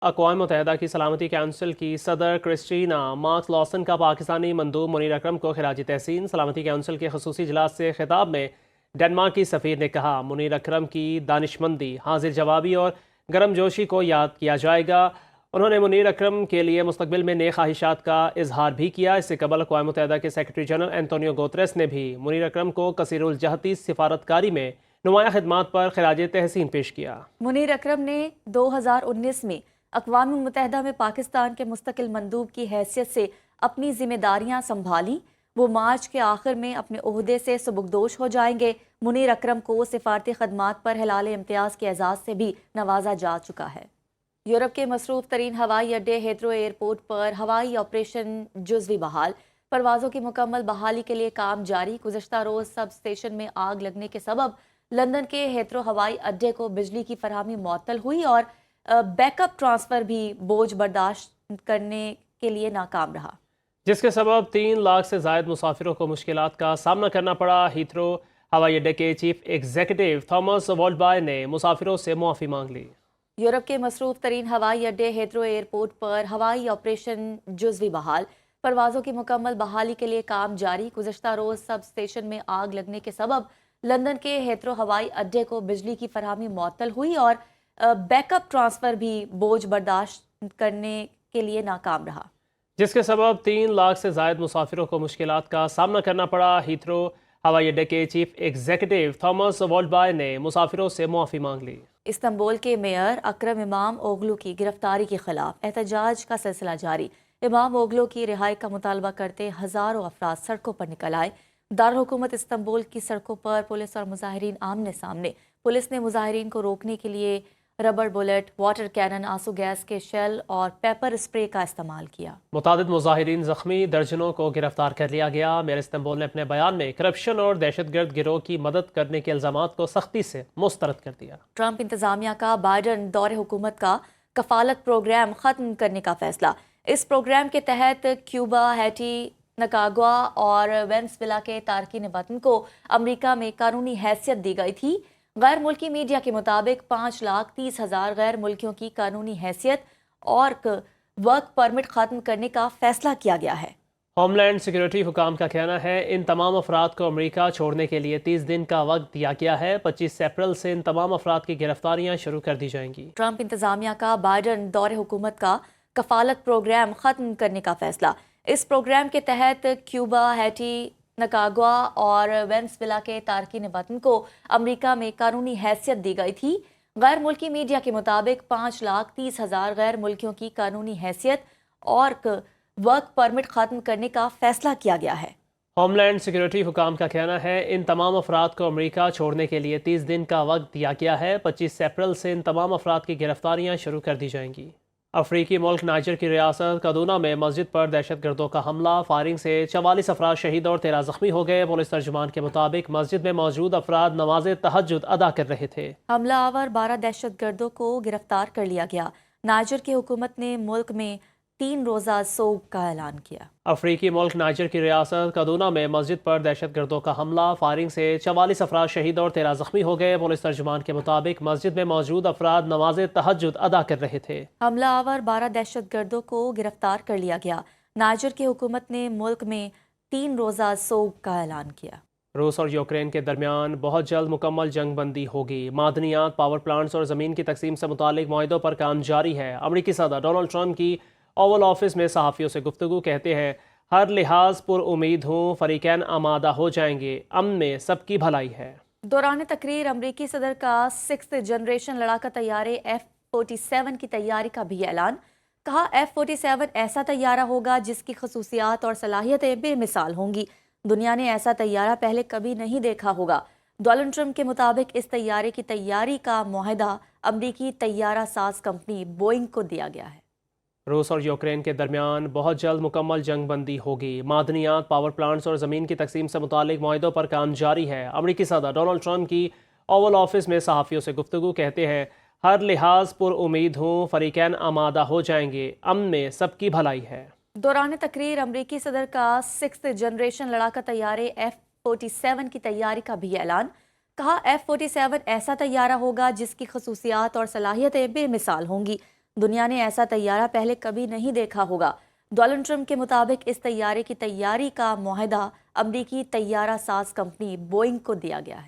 اقوام متحدہ کی سلامتی کونسل کی صدر کرسٹینا مارک لاسن کا پاکستانی مندوب منیر اکرم کو خراج تحسین۔ سلامتی کونسل کے خصوصی اجلاس سے خطاب میں ڈنمارک کی سفیر نے کہا، منیر اکرم کی دانشمندی، حاضر جوابی اور گرم جوشی کو یاد کیا جائے گا۔ انہوں نے منیر اکرم کے لیے مستقبل میں نیک خواہشات کا اظہار بھی کیا۔ اس سے قبل اقوام متحدہ کے سیکرٹری جنرل اینٹونیو گوتریس نے بھی منیر اکرم کو کثیر الجہتی سفارتکاری میں نمایاں خدمات پر خراج تحسین پیش کیا۔ منیر اکرم نے 2019 میں اقوام متحدہ میں پاکستان کے مستقل مندوب کی حیثیت سے اپنی ذمہ داریاں سنبھالی۔ وہ مارچ کے آخر میں اپنے عہدے سے سبکدوش ہو جائیں گے۔ منیر اکرم کو سفارتی خدمات پر ہلال امتیاز کے اعزاز سے بھی نوازا جا چکا ہے۔ یورپ کے مصروف ترین ہوائی اڈے ہیتھرو ایئرپورٹ پر ہوائی آپریشن جزوی بحال۔ پروازوں کی مکمل بحالی کے لیے کام جاری۔ گزشتہ روز سب اسٹیشن میں آگ لگنے کے سبب لندن کے ہیتھرو ہوائی اڈے کو بجلی کی فراہمی معطل ہوئی اور بیک اپ ٹرانسفر بھی بوجھ برداشت کرنے کے لیے ناکام رہا، جس کے سبب 3 لاکھ سے زائد مسافروں کو مشکلات کا سامنا کرنا پڑا۔ ہیتھرو ہوائی اڈے کے چیف ایگزیکٹو تھامس والڈبائے نے مسافروں سے معافی مانگ لی۔ یورپ کے مصروف ترین ہوائی اڈے ہیتھرو ایئرپورٹ پر ہوائی آپریشن جزوی بحال۔ پروازوں کی مکمل بحالی کے لیے کام جاری۔ گزشتہ روز سب اسٹیشن میں آگ لگنے کے سبب لندن کے ہیتھرو ہوائی اڈے کو بجلی کی فراہمی معطل ہوئی اور بیک اپ ٹرانسفر بھی بوجھ برداشت کرنے کے لیے ناکام رہا، جس کے سبب 3 لاکھ سے زائد مسافروں کو مشکلات کا سامنا کرنا پڑا۔ ہیتھرو ہوائی اڈے کے چیف ایگزیکٹو تھامس والڈبائے نے مسافروں سے معافی مانگ لی۔ استنبول کے میئر اکرم امام اوغلو کی گرفتاری کے خلاف احتجاج کا سلسلہ جاری۔ امام اوغلو کی رہائی کا مطالبہ کرتے ہزاروں افراد سڑکوں پر نکل آئے۔ دارالحکومت استنبول کی سڑکوں پر پولیس اور مظاہرین آمنے سامنے۔ پولیس نے مظاہرین کو روکنے کے لیے ربڑ بلیٹ، واٹر کینن، آنسو گیس کے شیل اور پیپر اسپرے کا استعمال کیا۔ متعدد مظاہرین زخمی، درجنوں کو گرفتار کر لیا گیا۔ میئر استنبول نے اپنے بیان میں کرپشن اور دہشت گرد گروہ کی مدد کرنے کے الزامات کو سختی سے مسترد کر دیا۔ ٹرمپ انتظامیہ کا بائیڈن دور حکومت کا کفالت پروگرام ختم کرنے کا فیصلہ۔ اس پروگرام کے تحت کیوبا، ہیٹی، نکاگوا اور وینزویلا کے تارکین وطن کو امریکہ میں قانونی حیثیت دی گئی تھی۔ غیر ملکی میڈیا کے مطابق 5,30,000 غیر ملکیوں کی قانونی حیثیت اور ورک پرمٹ ختم کرنے کا فیصلہ کیا گیا ہے۔ ہوم لینڈ سیکیورٹی حکام کا کہنا ہے ان تمام افراد کو امریکہ چھوڑنے کے لیے 30 دن کا وقت دیا گیا ہے۔ 25 اپریل سے ان تمام افراد کی گرفتاریاں شروع کر دی جائیں گی۔ ٹرمپ انتظامیہ کا بائیڈن دور حکومت کا کفالت پروگرام ختم کرنے کا فیصلہ۔ اس پروگرام کے تحت کیوبا، ہیٹی، نکاگوا اور وینزویلا کے تارکین وطن کو امریکہ میں قانونی حیثیت دی گئی تھی۔ غیر ملکی میڈیا کے مطابق 5,30,000 غیر ملکیوں کی قانونی حیثیت اور ورک پرمٹ ختم کرنے کا فیصلہ کیا گیا ہے۔ ہوم لینڈ سیکیورٹی حکام کا کہنا ہے ان تمام افراد کو امریکہ چھوڑنے کے لیے 30 دن کا وقت دیا گیا ہے۔ 25 اپریل سے ان تمام افراد کی گرفتاریاں شروع کر دی جائیں گی۔ افریقی ملک نائجر کی ریاست کدونا میں مسجد پر دہشت گردوں کا حملہ، فائرنگ سے 44 افراد شہید اور 13 زخمی ہو گئے۔ پولیس ترجمان کے مطابق مسجد میں موجود افراد نماز تہجد ادا کر رہے تھے۔ حملہ آور 12 دہشت گردوں کو گرفتار کر لیا گیا۔ نائجر کی حکومت نے ملک میں 3 روزہ سوگ کا اعلان کیا۔ افریقی ملک نائجر کی ریاست کدونا میں مسجد پر دہشت گردوں کا حملہ، فائرنگ سے 44 افراد شہید اور 13 زخمی ہو گئے۔ پولیس ترجمان کے مطابق مسجد میں موجود افراد نماز تہجد ادا کر رہے تھے۔ حملہ آور 12 دہشت گردوں کو گرفتار کر لیا گیا۔ نائجر کی حکومت نے ملک میں 3 روزہ سوگ کا اعلان کیا۔ روس اور یوکرین کے درمیان بہت جلد مکمل جنگ بندی ہوگی۔ معدنیات، پاور پلانٹس اور زمین کی تقسیم سے متعلق معاہدوں پر کام جاری ہے۔ امریکی صدر ڈونلڈ ٹرمپ کی اوول آفس میں صحافیوں سے گفتگو کہتے ہیں، ہر لحاظ پر امید ہوں، فریقین آمادہ ہو جائیں گے، امن میں سب کی بھلائی ہے۔ دوران تقریر امریکی صدر کا 6th جنریشن لڑاکا طیارے F-47 کی تیاری کا بھی اعلان۔ کہا F-47 ایسا طیارہ ہوگا جس کی خصوصیات اور صلاحیتیں بے مثال ہوں گی۔ دنیا نے ایسا طیارہ پہلے کبھی نہیں دیکھا ہوگا۔ ڈونلڈ ٹرمپ کے مطابق اس طیارے کی تیاری کا معاہدہ امریکی طیارہ ساز کمپنی بوئنگ کو دیا گیا ہے۔ روس اور یوکرین کے درمیان بہت جلد مکمل جنگ بندی ہوگی۔ معدنیات، پاور پلانٹس اور زمین کی تقسیم سے متعلق معاہدوں پر کام جاری ہے۔ امریکی صدر ڈونلڈ ٹرمپ کی اوول آفس میں صحافیوں سے گفتگو کہتے ہیں، ہر لحاظ پر امید ہوں، فریقین آمادہ ہو جائیں گے، امن میں سب کی بھلائی ہے۔ دوران تقریر امریکی صدر کا 6th جنریشن لڑاکا طیارے F-47 کی تیاری کا بھی اعلان۔ کہا F-47 ایسا طیارہ ہوگا جس کی خصوصیات اور صلاحیتیں بے مثال ہوں گی۔ دنیا نے ایسا طیارہ پہلے کبھی نہیں دیکھا ہوگا۔ ڈونلڈ ٹرمپ کے مطابق اس طیارے کی تیاری کا معاہدہ امریکی طیارہ ساز کمپنی بوئنگ کو دیا گیا ہے۔